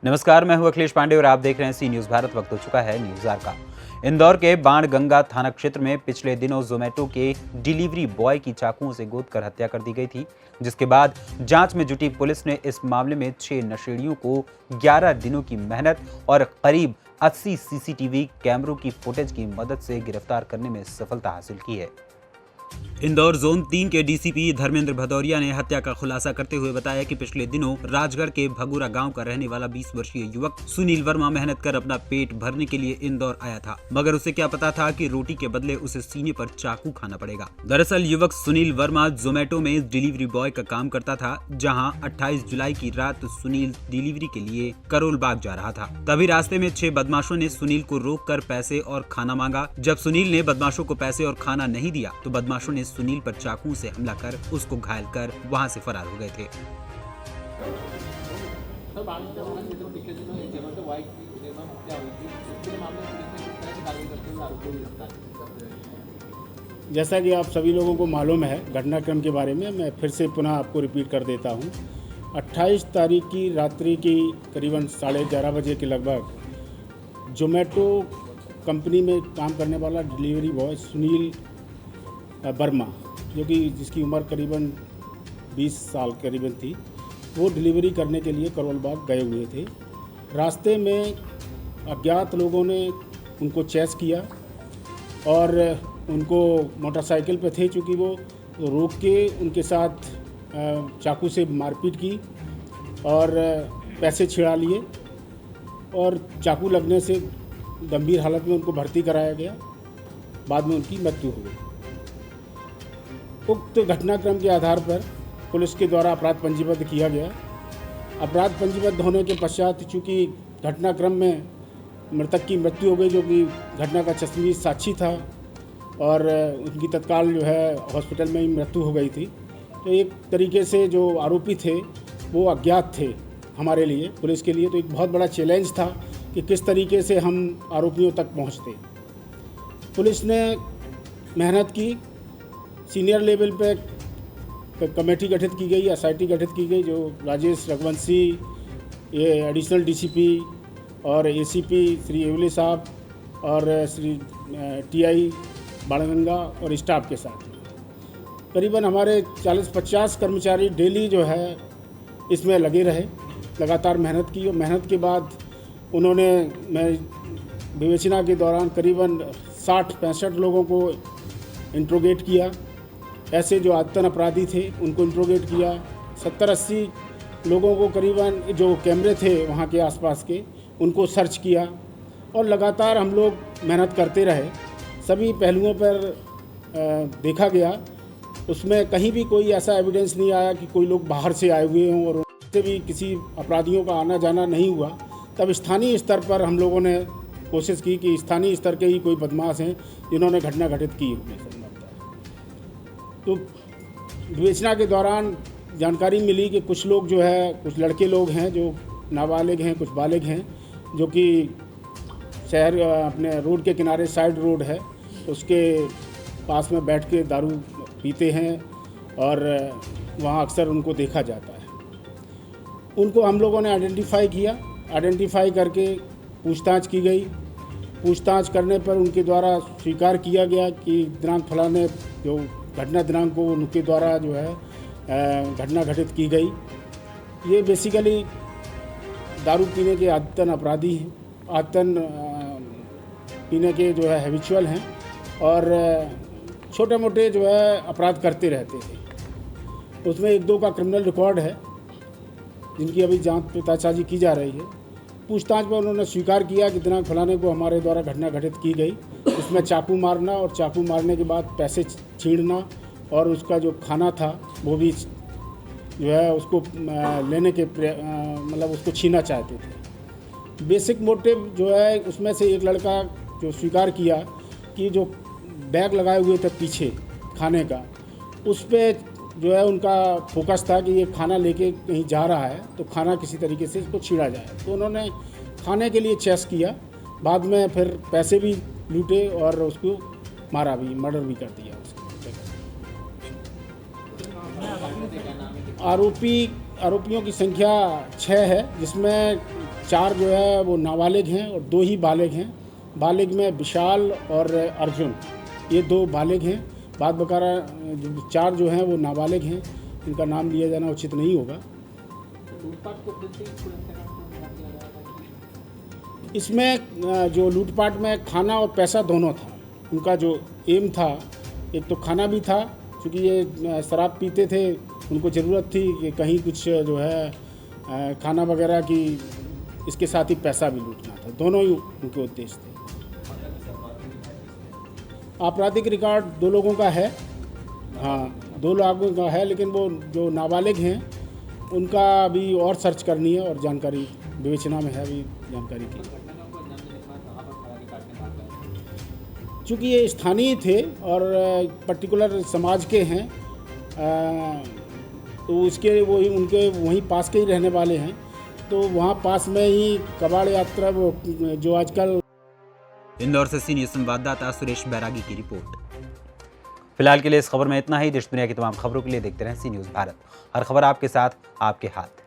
नमस्कार, मैं हूं अखिलेश पांडे और आप देख रहे हैं सी न्यूज भारत। वक्त हो चुका है न्यूज आवर का। इंदौर के बाणगंगा थाना क्षेत्र में पिछले दिनों जोमेटो के डिलीवरी बॉय की चाकुओं से गोद कर हत्या कर दी गई थी, जिसके बाद जांच में जुटी पुलिस ने इस मामले में 6 नशेड़ियों को 11 दिनों की मेहनत और करीब 80 सीसीटीवी कैमरों की फुटेज की मदद से गिरफ्तार करने में सफलता हासिल की है। इंदौर जोन 3 के डीसीपी धर्मेंद्र भदौरिया ने हत्या का खुलासा करते हुए बताया कि पिछले दिनों राजगढ़ के भगूरा गांव का रहने वाला 20 वर्षीय युवक सुनील वर्मा मेहनत कर अपना पेट भरने के लिए इंदौर आया था, मगर उसे क्या पता था कि रोटी के बदले उसे सीने पर चाकू खाना पड़ेगा। दरअसल युवक सुनील वर्मा जोमेटो में डिलीवरी बॉय का काम करता था, जहाँ 28 जुलाई की रात सुनील डिलीवरी के लिए करोल बाग जा रहा था। तभी रास्ते में 6 बदमाशों ने सुनील को रोक कर पैसे और खाना मांगा। जब सुनील ने बदमाशों को पैसे और खाना नहीं दिया तो बदमाशों ने सुनील पर चाकू से हमला कर उसको घायल कर वहां से फरार हो गए थे। जैसा कि आप सभी लोगों को मालूम है घटनाक्रम के बारे में, मैं फिर से पुनः आपको रिपीट कर देता हूं। 28 तारीख की रात्रि की करीबन 11:30 बजे के लगभग जोमेटो कंपनी में काम करने वाला डिलीवरी बॉय सुनील वर्मा, जो कि जिसकी उम्र करीबन 20 साल करीबन थी, वो डिलीवरी करने के लिए करोल बाग गए हुए थे। रास्ते में अज्ञात लोगों ने उनको चेस किया और उनको मोटरसाइकिल पे थे, चूँकि वो रोक के उनके साथ चाकू से मारपीट की और पैसे छिड़ा लिए और चाकू लगने से गंभीर हालत में उनको भर्ती कराया गया। बाद में उनकी मृत्यु हो गई। उक्त घटनाक्रम के आधार पर पुलिस के द्वारा अपराध पंजीबद्ध किया गया। अपराध पंजीबद्ध होने के पश्चात चूँकि घटनाक्रम में मृतक की मृत्यु हो गई, जो कि घटना का चश्मदीद साक्षी था और उनकी तत्काल जो है हॉस्पिटल में ही मृत्यु हो गई थी, तो एक तरीके से जो आरोपी थे वो अज्ञात थे हमारे लिए, पुलिस के लिए। तो एक बहुत बड़ा चैलेंज था कि किस तरीके से हम आरोपियों तक पहुंचते। पुलिस ने मेहनत की, सीनियर लेवल पे कमेटी गठित की गई, एसआईटी गठित की गई, जो राजेश रघुवंशी, ये एडिशनल डीसीपी और एसीपी श्री एवले साहब और श्री टीआई बाणगंगा और स्टाफ के साथ करीबन हमारे 40-50 कर्मचारी डेली जो है इसमें लगे रहे, लगातार मेहनत की। और मेहनत के बाद उन्होंने विवेचना के दौरान करीबन 60-65 लोगों को इंट्रोगेट किया। ऐसे जो आदतन अपराधी थे उनको इंट्रोगेट किया। 70-80 लोगों को करीबन, जो कैमरे थे वहाँ के आसपास के, उनको सर्च किया और लगातार हम लोग मेहनत करते रहे। सभी पहलुओं पर देखा गया, उसमें कहीं भी कोई ऐसा एविडेंस नहीं आया कि कोई लोग बाहर से आए हुए हों और उनसे भी किसी अपराधियों का आना जाना नहीं हुआ। तब स्थानीय स्तर पर हम लोगों ने कोशिश की कि स्थानीय स्तर के ही कोई बदमाश हैं जिन्होंने घटना घटित की होगी। तो विवेचना के दौरान जानकारी मिली कि कुछ लोग जो है, कुछ लड़के लोग हैं जो नाबालिग हैं, कुछ बालिग हैं, जो कि शहर अपने रोड के किनारे, साइड रोड है, उसके पास में बैठ के दारू पीते हैं और वहाँ अक्सर उनको देखा जाता है। उनको हम लोगों ने आइडेंटिफाई किया। आइडेंटिफाई करके पूछताछ की गई। पूछताछ करने पर उनके द्वारा स्वीकार किया गया कि दिनांक फलाने, जो घटना दिनांक को उनके द्वारा जो है घटना घटित की गई। ये बेसिकली दारू पीने के आदतन अपराधी हैं, आदतन पीने के जो है हैबिचुअल हैं और छोटे मोटे जो है अपराध करते रहते थे। उसमें 1-2 का क्रिमिनल रिकॉर्ड है, जिनकी अभी जांच पताचाजी की जा रही है। पूछताछ में उन्होंने स्वीकार किया कि दिनांक फलाने को हमारे द्वारा घटना घटित की गई। उसमें चाकू मारना और चाकू मारने के बाद पैसे छीनना और उसका जो खाना था वो भी जो है उसको लेने के मतलब उसको छीना चाहते थे। बेसिक मोटिव जो है, उसमें से एक लड़का जो स्वीकार किया कि जो बैग लगाए हुए थे पीछे खाने का, उस पर जो है उनका फोकस था कि ये खाना लेके कहीं जा रहा है तो खाना किसी तरीके से इसको छीड़ा जाए। तो उन्होंने खाने के लिए चेस किया, बाद में फिर पैसे भी लूटे और उसको मारा भी, मर्डर भी कर दिया उसको। आरोपियों की संख्या 6 है, जिसमें 4 जो है वो नाबालिग हैं और 2 ही बालिग हैं। बालिग में विशाल और अर्जुन, ये 2 बालिग हैं। बाद बकारा 4 जो हैं वो नाबालिग हैं, इनका नाम लिया जाना उचित नहीं होगा। इसमें जो लूटपाट में खाना और पैसा दोनों था। उनका जो एम था, एक तो खाना भी था, क्योंकि ये शराब पीते थे, उनको ज़रूरत थी कि कहीं कुछ जो है खाना वगैरह की, इसके साथ ही पैसा भी लूटना था। दोनों ही उनके उद्देश्य थे। आपराधिक रिकॉर्ड 2 लोगों का है, हाँ 2 लोगों का है, लेकिन वो जो नाबालिग हैं उनका अभी और सर्च करनी है और जानकारी विवेचना में है अभी जानकारी की। चूँकि ये स्थानीय थे और पर्टिकुलर समाज के हैं, तो उसके वो उनके वहीं पास के ही रहने वाले हैं, तो वहाँ पास में ही कबाड़ यात्रा वो जो आजकल। इंदौर से सी न्यूज़ संवाददाता सुरेश बैरागी की रिपोर्ट। फिलहाल के लिए इस खबर में इतना ही। देश दुनिया की तमाम खबरों के लिए देखते रहें सी न्यूज़ भारत। हर खबर आपके साथ, आपके हाथ।